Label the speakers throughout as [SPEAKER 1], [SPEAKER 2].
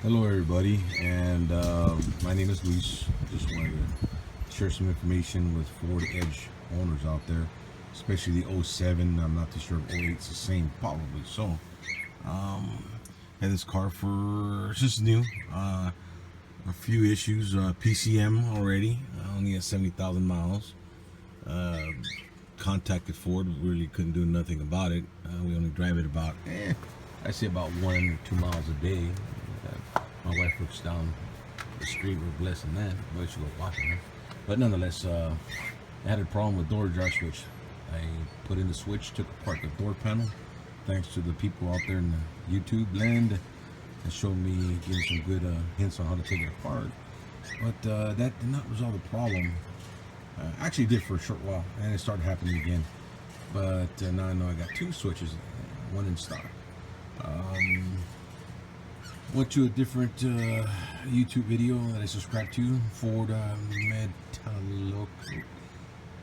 [SPEAKER 1] Hello everybody, and my name is Luis. Just wanted to share some information with Ford Edge owners out there, especially the '07. I'm not too sure if '08 is the same, probably so. Had this car for, just new, a few issues, PCM already, only at 70,000 miles. Contacted Ford, really couldn't do nothing about it. We only drive it about, I say about 1 or 2 miles a day. My wife works down the street. We're blessed in that. We should go walking her. But nonetheless, I had a problem with door jar switch. I put in the switch, took apart the door panel. Thanks to the people out there in the YouTube land that showed me, gave me some good hints on how to take it apart. But that did not resolve the problem. Actually did for a short while, and it started happening again. But now I know I got 2 switches, one in stock. Went to a different YouTube video that I subscribed to, Ford Metaloco,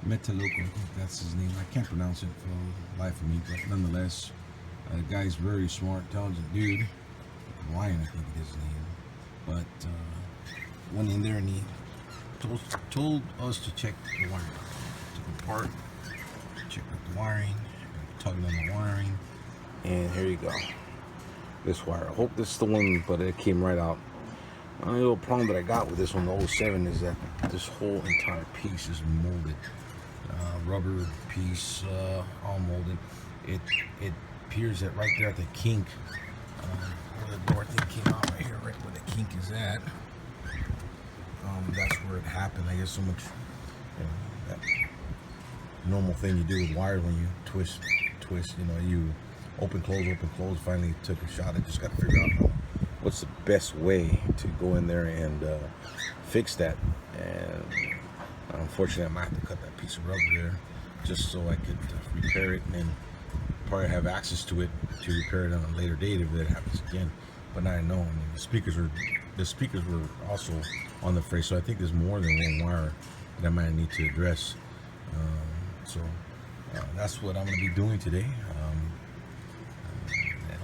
[SPEAKER 1] I think that's his name. I can't pronounce it for the life of me, but nonetheless, the guy's very smart, intelligent dude. Ryan, I think it is his name. But went in there and he told us to check the wiring. Took it apart, checked out the wiring, tugged on the wiring, and here you go. This wire. I hope this is the one, but it came right out. The only little problem that I got with this one, the '07, is that this whole entire piece is molded. Rubber piece, all molded. It appears that right there at the kink, where the door thing came out, right here, right where the kink is at. That's where it happened. I guess so much, that normal thing you do with wires when you twist, you open, close. Finally took a shot. I just got to figure out what's the best way to go in there and fix that. And unfortunately, I might have to cut that piece of rubber there just so I could repair it, and then probably have access to it to repair it on a later date if it happens again. But now I know. I mean, the speakers were also on the fray, so I think there's more than one wire that I might need to address. So that's what I'm going to be doing today.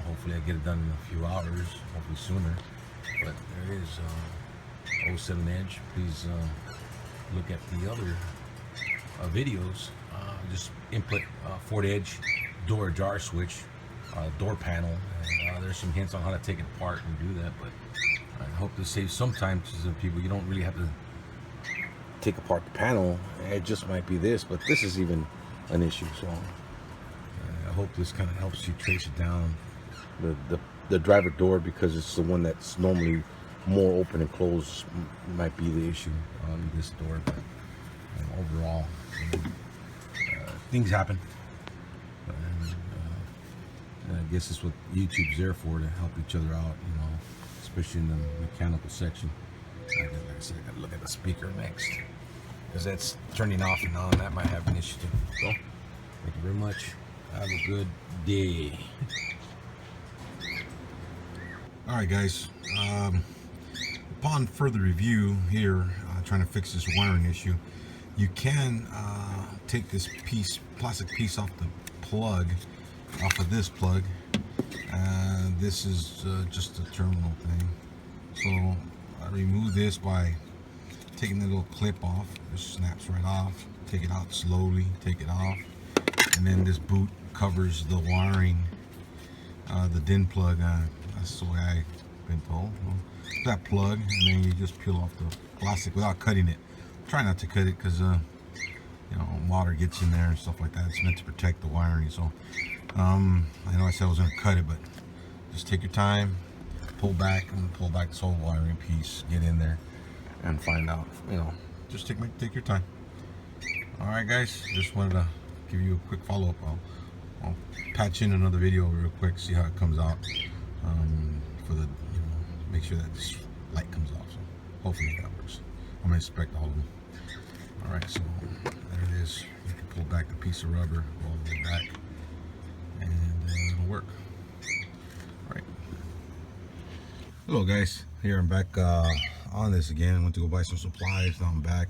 [SPEAKER 1] Hopefully I get it done in a few hours, hopefully sooner. But there it is, '07 Edge. Please look at the other videos. Just input Ford Edge door jar switch, door panel. And, there's some hints on how to take it apart and do that. But I hope to save some time to some people. You don't really have to take apart the panel. It just might be this, but this is even an issue. So I hope this kind of helps you trace it down. The driver door, because it's the one that's normally more open and closed, might be the issue on this door. But overall, things happen, and I guess that's what YouTube's there for, to help each other out, especially in the mechanical section. Like I said, I gotta look at the speaker next, because that's turning off and on. That might have an issue too. So thank you very much. Have a good day. Alright guys, upon further review here, trying to fix this wiring issue, you can take this plastic piece off the plug, off of this plug. This is just a terminal thing. So I remove this by taking the little clip off. It snaps right off. Take it out slowly, take it off. And then this boot covers the wiring, the DIN plug. That's the way I've been told. That plug, and then you just peel off the plastic without cutting it. Try not to cut it, because water gets in there and stuff like that. It's meant to protect the wiring. So I know I said I was going to cut it, but just take your time, pull back this whole wiring piece, get in there and find out. Just take your time. All right guys, just wanted to give you a quick follow-up. I'll patch in another video real quick, see how it comes out. For the, make sure that this light comes off. So hopefully that works. I'm gonna inspect all of them. All right, so there it is. You can pull back the piece of rubber all the way back, and it'll work. All right. Hello guys, here I'm back on this again. I went to go buy some supplies. Now I'm back.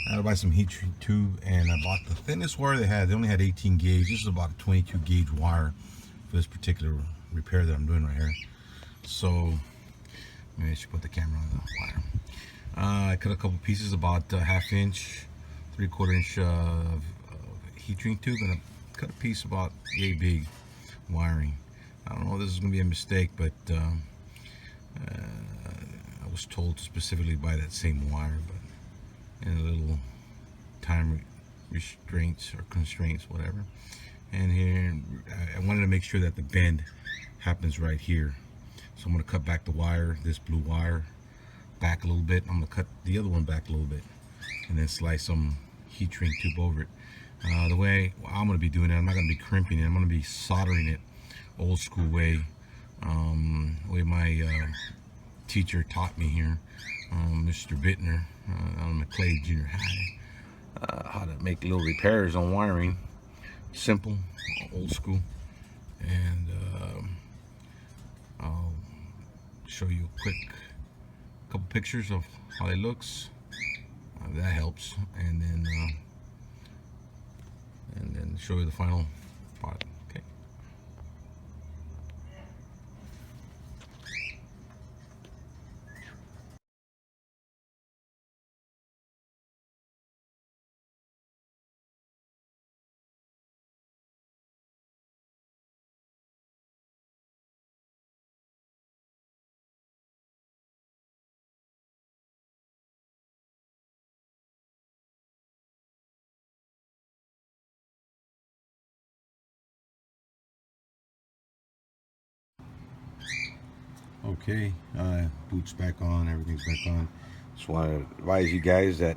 [SPEAKER 1] I had to buy some heat treat tube, and I bought the thinnest wire they had. They only had 18 gauge. This is about a 22 gauge wire for this particular repair that I'm doing right here. So Maybe I should put the camera on the wire. I cut a couple pieces, about a 1/2 inch, 3/4 inch heat shrink tube, and I cut a piece about yay big wiring. I don't know if this is going to be a mistake, but I was told to specifically buy that same wire, but in a little time restraints or constraints, whatever. And here, I wanted to make sure that the bend happens right here. So I'm going to cut back the wire, this blue wire, back a little bit. I'm going to cut the other one back a little bit, and then slice some heat shrink tube over it. The way I'm going to be doing it, I'm not going to be crimping it. I'm going to be soldering it old school way, way my teacher taught me here, Mr. Bittner, on McClay Junior High, how to make little repairs on wiring. Simple, old school. And I'll show you a quick couple pictures of how it looks. That helps, and then show you the final product. Okay. Okay, boots back on, everything's back on. Just want to advise you guys that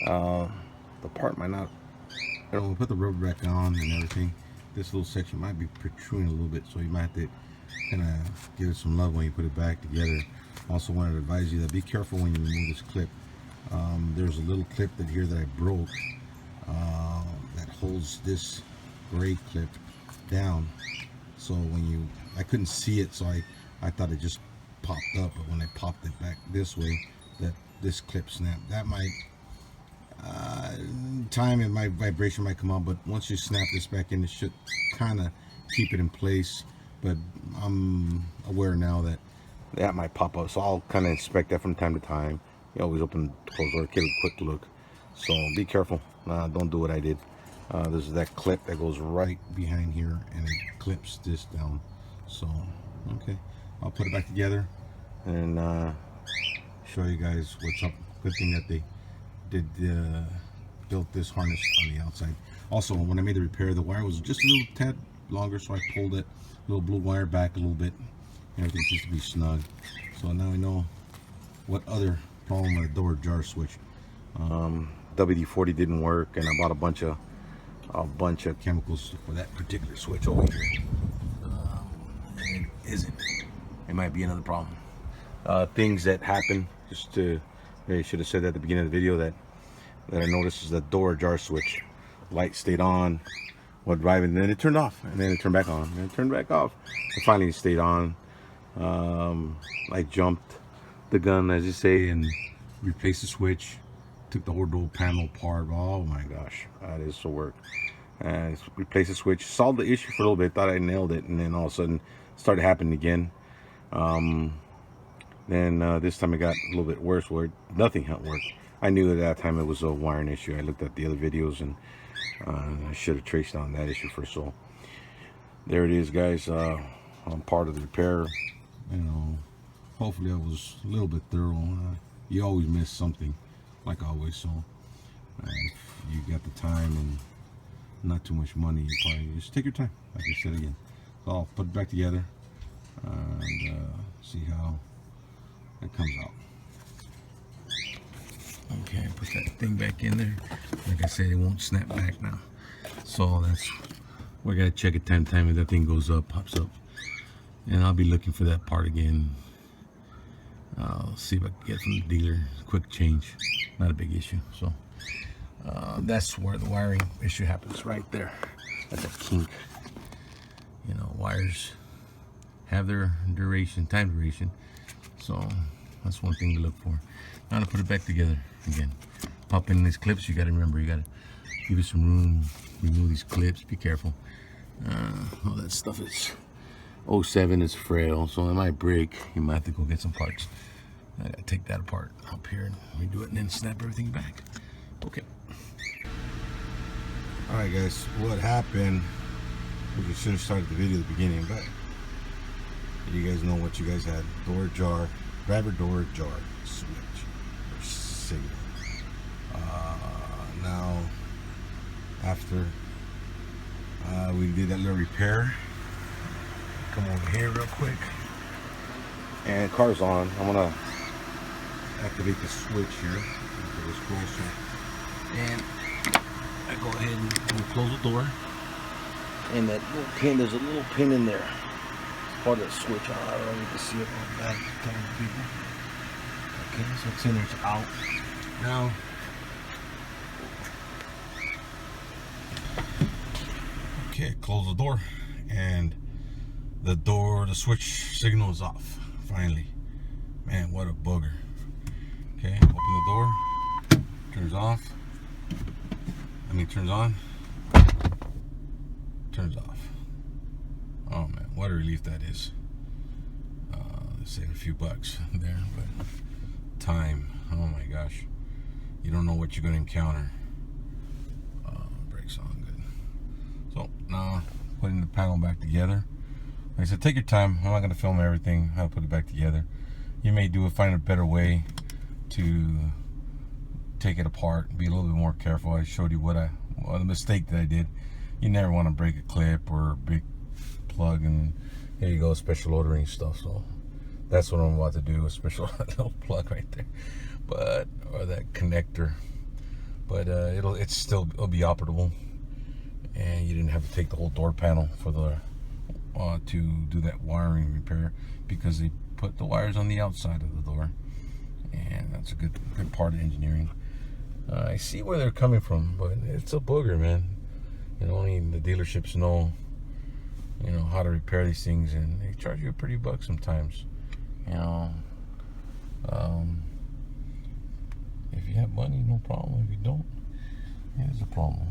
[SPEAKER 1] the part might not, I don't know, put the rubber back on and everything. This little section might be protruding a little bit, so you might have to kind of give it some love when you put it back together. Also wanted to advise you that be careful when you remove this clip. There's a little clip that here that I broke that holds this gray clip down. So when you, I couldn't see it, so I thought it just popped up, but when I popped it back this way, that this clip snapped. That might time and my vibration might come on, but once you snap this back in, it should kind of keep it in place. But I'm aware now that that might pop up, so I'll kind of inspect that from time to time. You always open, close door, give it a quick look. So be careful. Don't do what I did. This is that clip that goes right behind here, and it clips this down. So okay, I'll put it back together and show you guys what's up. Good thing that they did built this harness on the outside. Also, when I made the repair, the wire was just a little tad longer, so I pulled it, little blue wire back a little bit. Everything seems to be snug. So now we know what other problem with the door jar switch. WD-40 didn't work, and I bought a bunch of chemicals for that particular switch over here. And it isn't. It might be another problem. Things that happen, just to, I should have said that at the beginning of the video, that I noticed is the door jar switch. Light stayed on while driving, then it turned off, and then it turned back on, and it turned back off. And finally it stayed on. I jumped the gun, as you say, and replaced the switch. Took the whole door panel apart. Oh my gosh, that is some work. Replaced the switch, solved the issue for a little bit, thought I nailed it, and then all of a sudden it started happening again. Then this time it got a little bit worse, where nothing worked. I knew at that time it was a wiring issue. I looked at the other videos, and I should have traced down that issue first. So there it is, guys. I'm part of the repair. You know, hopefully I was a little bit thorough. You always miss something, like always. So if you got the time and not too much money, you probably just take your time, like I said again. So I'll put it back together and see how it comes out. Okay, put that thing back in there. Like I said, it won't snap back now. So we gotta check it time to time. If that thing goes up, pops up, and I'll be looking for that part again. I'll see if I can get from the dealer. Quick change, not a big issue. So that's where the wiring issue happens, right there. That's a kink. You know, wires have their duration, time duration. So that's one thing to look for. Now to put it back together again. Pop in these clips. You got to remember, you got to give it some room. Remove these clips. Be careful. All that stuff is 07 is frail, so it might break. You might have to go get some parts.
[SPEAKER 2] I gotta take that apart up here and redo it and then snap everything back. Okay.
[SPEAKER 1] Alright guys, what happened, we should have started the video at the beginning, but you guys know what you guys had. Door jar, driver door jar switch or signal. Now after we did that little repair, come over here real quick, and car's on. I'm gonna activate the switch here. Get this closer,
[SPEAKER 2] And I go ahead and close the door. And that little pin, there's a little pin in there. It's part of the switch. I don't know if you can see it on the back camera, people. Okay, so it's in there, it's out.
[SPEAKER 1] now okay, close the door, and the switch signal is off finally. Man, what a booger. Okay, open the door, turns off, turns on, turns off. Oh man, what a relief that is. Save a few bucks there, but time, oh my gosh, you don't know what you're going to encounter. Brakes on, good. So now putting the panel back together. Like I said, take your time. I'm not going to film everything, how to put it back together. You may find a better way to take it apart, be a little bit more careful. I showed you what the mistake that I did. You never want to break a clip or a big plug, and here you go, special ordering stuff. So that's what I'm about to do, a special little plug right there, or that connector. But it'll be operable, and you didn't have to take the whole door panel for the to do that wiring repair, because they put the wires on the outside of the door, and that's a good part of engineering. I see where they're coming from, but it's a booger, man. Only the dealerships know, how to repair these things, and they charge you a pretty buck sometimes. If you have money, no problem. If you don't, it is a problem.